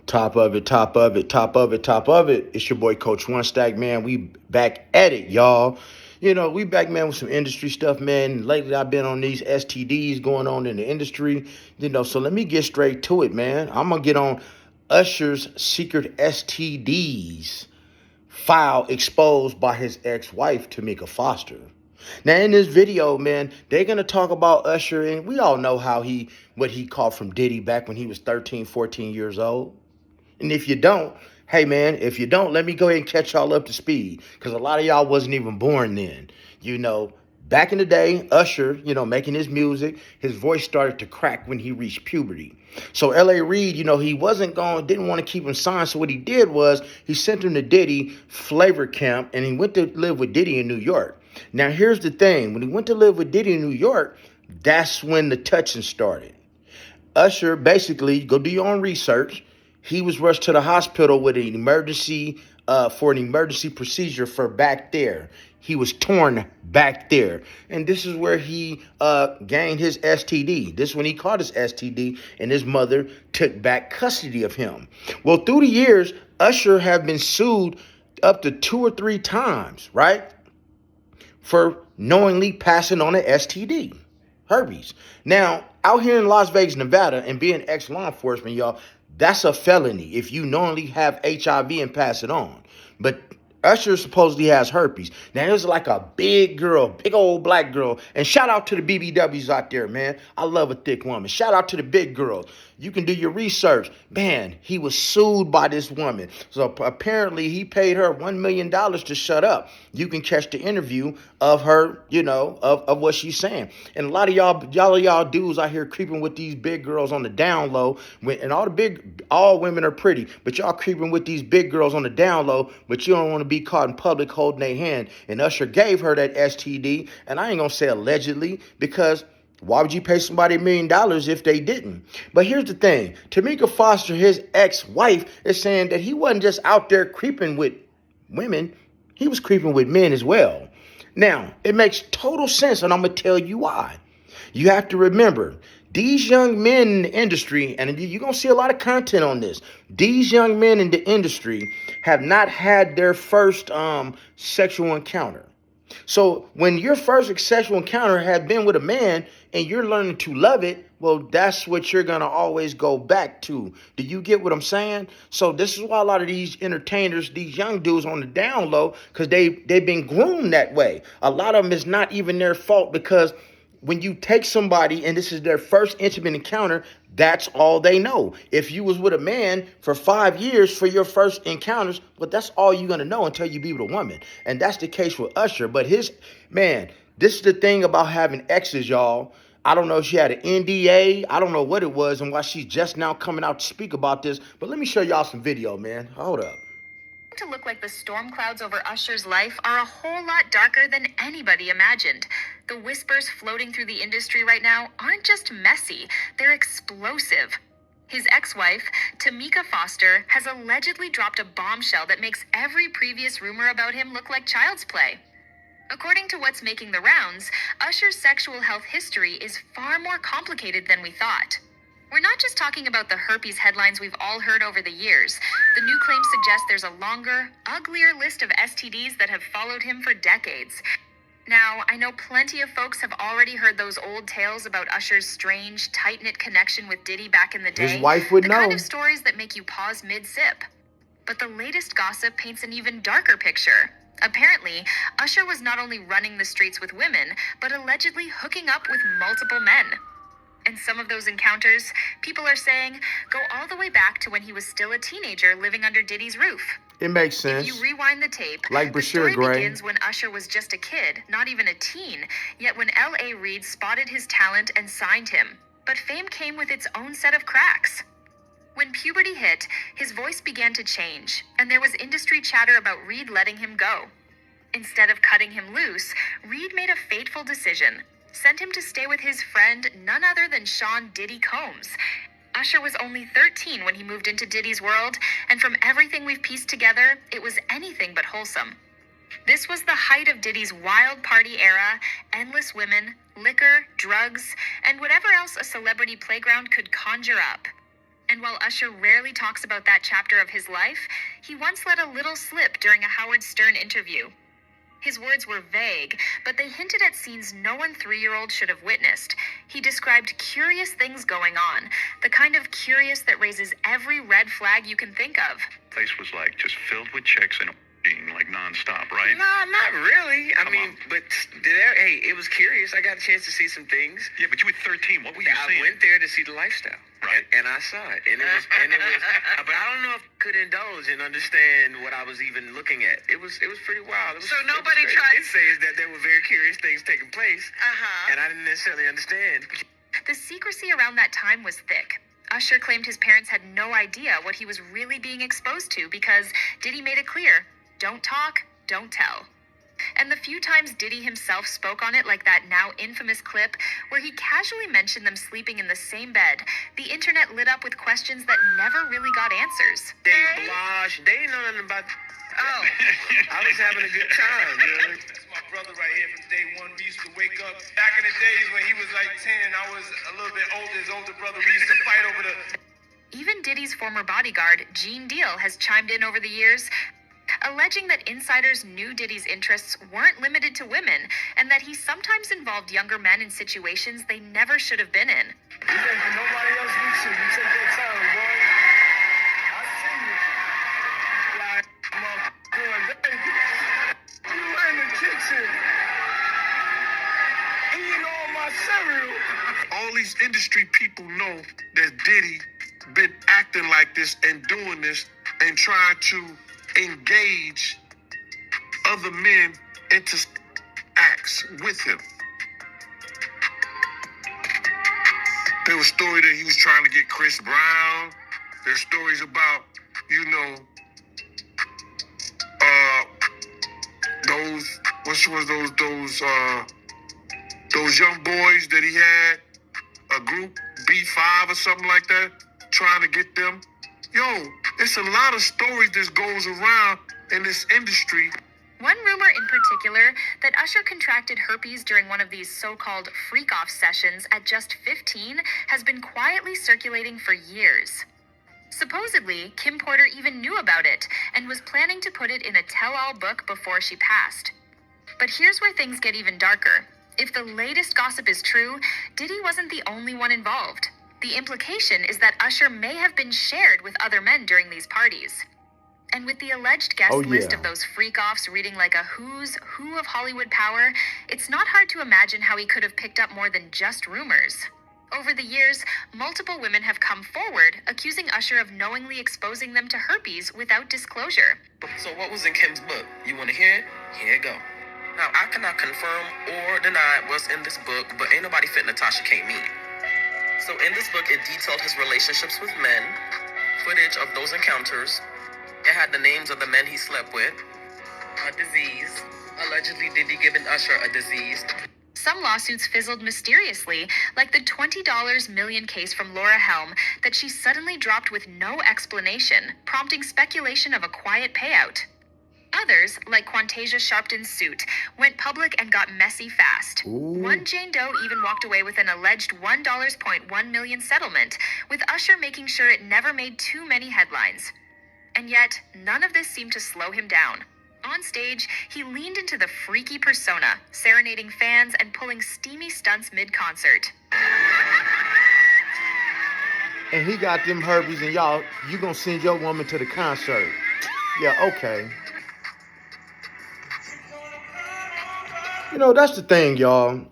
Top of it, top of it, top of it, top of it. It's your boy Coach One Stack, man. We back at it, y'all. We back, man, with some industry stuff, man. Lately, I've been on these STDs going on in the industry, so let me get straight to it, man. I'm going to get on Usher's secret STDs file exposed by his ex-wife, Tameka Foster. Now, in this video, man, they're going to talk about Usher, and we all know what he caught from Diddy back when he was 13, 14 years old. And if you don't, hey, man, let me go ahead and catch y'all up to speed, because a lot of y'all wasn't even born then. Back in the day, Usher, making his music, his voice started to crack when he reached puberty. So L.A. Reid, he didn't want to keep him signed. So what he did was he sent him to Diddy flavor camp, and he went to live with Diddy in New York. Now, here's the thing. When he went to live with Diddy in New York, that's when the touching started. Usher, basically, go do your own research. He was rushed to the hospital with an emergency procedure for back there. He was torn back there. And this is where he gained his STD. This is when he caught his STD, and his mother took back custody of him. Well, through the years, Usher have been sued up to 2 or 3 times, right? For knowingly passing on an STD, herpes. Now, out here in Las Vegas, Nevada, and being ex-law enforcement, y'all, that's a felony if you knowingly have HIV and pass it on. But Usher supposedly has herpes. Now, there's like a big old black girl. And shout out to the BBWs out there, man. I love a thick woman. Shout out to the big girls. You can do your research. Man, he was sued by this woman. So apparently he paid her $1 million to shut up. You can catch the interview of her, of what she's saying. And a lot of y'all dudes out here creeping with these big girls on the down low. And all women are pretty, but y'all creeping with these big girls on the down low, but you don't want to be caught in public holding their hand. And Usher gave her that STD, and I ain't gonna say allegedly, because why would you pay somebody $1 million if they didn't? But here's the thing. Tameka Foster, his ex-wife, is saying that he wasn't just out there creeping with women. He was creeping with men as well. Now, it makes total sense, and I'm going to tell you why. You have to remember, these young men in the industry, and you're going to see a lot of content on this, these young men in the industry have not had their first sexual encounter. So when your first sexual encounter had been with a man and you're learning to love it, well, that's what you're going to always go back to. Do you get what I'm saying? So this is why a lot of these entertainers, these young dudes on the down low, because they've been groomed that way. A lot of them is not even their fault, because when you take somebody and this is their first intimate encounter, that's all they know. If you was with a man for 5 years for your first encounters, well, that's all you're going to know until you be with a woman. And that's the case with Usher. But this is the thing about having exes, y'all. I don't know if she had an NDA. I don't know what it was and why she's just now coming out to speak about this. But let me show y'all some video, man. Hold up. To look like the storm clouds over Usher's life are a whole lot darker than anybody imagined. The whispers floating through the industry right now aren't just messy, they're explosive. His ex-wife, Tameka Foster, has allegedly dropped a bombshell that makes every previous rumor about him look like child's play. According to what's making the rounds, Usher's sexual health history is far more complicated than we thought. We're not just talking about the herpes headlines we've all heard over the years. The new claims suggest there's a longer, uglier list of STDs that have followed him for decades. Now, I know plenty of folks have already heard those old tales about Usher's strange, tight-knit connection with Diddy back in the day. His wife would know. The kind of stories that make you pause mid-sip. But the latest gossip paints an even darker picture. Apparently, Usher was not only running the streets with women, but allegedly hooking up with multiple men. And some of those encounters, people are saying, go all the way back to when he was still a teenager living under Diddy's roof. It makes sense. If you rewind the tape, like the story begins when Usher was just a kid, not even a teen, yet when L.A. Reid spotted his talent and signed him. But fame came with its own set of cracks. When puberty hit, his voice began to change, and there was industry chatter about Reid letting him go. Instead of cutting him loose, Reid made a fateful decision. Sent him to stay with his friend, none other than Sean Diddy Combs. Usher was only 13 when he moved into Diddy's world, and from everything we've pieced together, it was anything but wholesome. This was the height of Diddy's wild party era, endless women, liquor, drugs, and whatever else a celebrity playground could conjure up. And while Usher rarely talks about that chapter of his life, he once let a little slip during a Howard Stern interview. His words were vague, but they hinted at scenes no one 3-year-old should have witnessed. He described curious things going on, the kind of curious that raises every red flag you can think of. Place was like just filled with chicks and like nonstop, right? No, not really. I mean, but hey, it was curious. I got a chance to see some things. Yeah, but you were 13. What were you seeing? I went there to see the lifestyle, Right. And I saw it, and it was, but I don't know if I could indulge and understand what I was even looking at. It was pretty wild. So nobody tried. It says that there were very curious things taking place, Uh-huh. and I didn't necessarily understand. The secrecy around that time was thick. Usher claimed his parents had no idea what he was really being exposed to because Diddy made it clear, don't talk, don't tell. And the few times Diddy himself spoke on it, like that now infamous clip where he casually mentioned them sleeping in the same bed, the internet lit up with questions that never really got answers. They blush. They didn't know nothing about. Oh. I was having a good time, dude. That's my brother right here from day one. We used to wake up. Back in the days when he was like 10 and I was a little bit older, his older brother, we used to fight over the... Even Diddy's former bodyguard, Gene Deal, has chimed in over the years, alleging that insiders knew Diddy's interests weren't limited to women and that he sometimes involved younger men in situations they never should have been in. You think nobody else needs you. You take that time, boy. I see you. Like, motherfucker, you in the kitchen. Eating all my cereal. All these industry people know that Diddy been acting like this and doing this and trying to engage other men into acts with him. There was a story that he was trying to get Chris Brown. There's stories about, those, those young boys that he had, a group, B5 or something like that, trying to get them. Yo, it's a lot of stories that goes around in this industry. One rumor in particular, that Usher contracted herpes during one of these so-called freak-off sessions at just 15, has been quietly circulating for years. Supposedly, Kim Porter even knew about it and was planning to put it in a tell-all book before she passed. But here's where things get even darker. If the latest gossip is true, Diddy wasn't the only one involved. The implication is that Usher may have been shared with other men during these parties. And with the alleged guest list of those freak-offs reading like a who's who of Hollywood power, it's not hard to imagine how he could have picked up more than just rumors. Over the years, multiple women have come forward accusing Usher of knowingly exposing them to herpes without disclosure. So what was in Kim's book? You want to hear it? Here it go. Now, I cannot confirm or deny what's in this book, but ain't nobody fit Natasha K. Me. So in this book, it detailed his relationships with men, footage of those encounters. It had the names of the men he slept with, a disease. Allegedly, Diddy giving Usher a disease. Some lawsuits fizzled mysteriously, like the $20 million case from Laura Helm that she suddenly dropped with no explanation, prompting speculation of a quiet payout. Others, like Quantasia Sharpton's suit, went public and got messy fast. One Jane Doe even walked away with an alleged $1.1 million settlement, with Usher making sure it never made too many headlines. And yet, none of this seemed to slow him down. On stage, he leaned into the freaky persona, serenading fans and pulling steamy stunts mid-concert. And he got them herpes, and y'all, you gonna send your woman to the concert. Yeah, okay. That's the thing, y'all.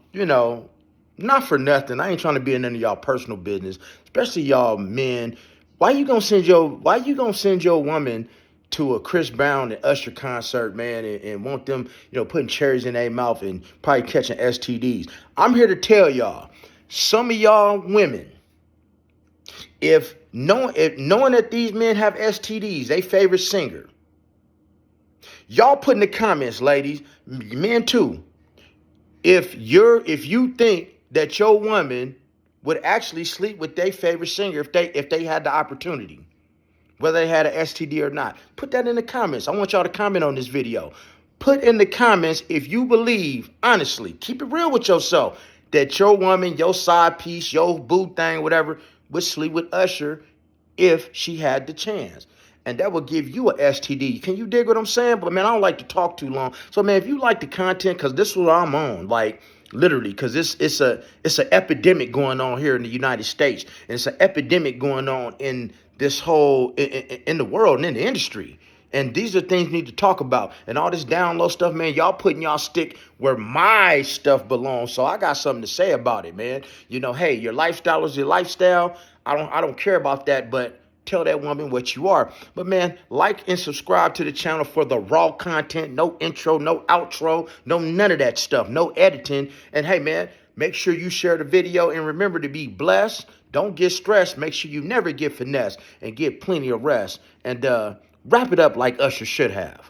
Not for nothing. I ain't trying to be in none of y'all personal business, especially y'all men. Why you gonna send your woman to a Chris Brown and Usher concert, man, and want them, putting cherries in their mouth and probably catching STDs? I'm here to tell y'all, some of y'all women, if knowing that these men have STDs, they favorite singer, y'all put in the comments, ladies, men too, if you think that your woman would actually sleep with their favorite singer if they had the opportunity, whether they had an STD or not, put that in the comments. I want y'all to comment on this video. Put in the comments if you believe, honestly, keep it real with yourself, that your woman, your side piece, your boo thing, whatever, would sleep with Usher if she had the chance. And that will give you a STD. Can you dig what I'm saying? But man, I don't like to talk too long. So man, if you like the content, because this is what I'm on, like literally, because it's an epidemic going on here in the United States, and it's an epidemic going on in this whole in the world and in the industry. And these are things we need to talk about. And all this down low stuff, man, y'all putting y'all stick where my stuff belongs. So I got something to say about it, man. You know, hey, your lifestyle is your lifestyle. I don't care about that, but tell that woman what you are. But man, like and subscribe to the channel for the raw content. No intro, no outro, no none of that stuff. No editing. And hey, man, make sure you share the video and remember to be blessed. Don't get stressed. Make sure you never get finessed and get plenty of rest. And wrap it up like Usher should have.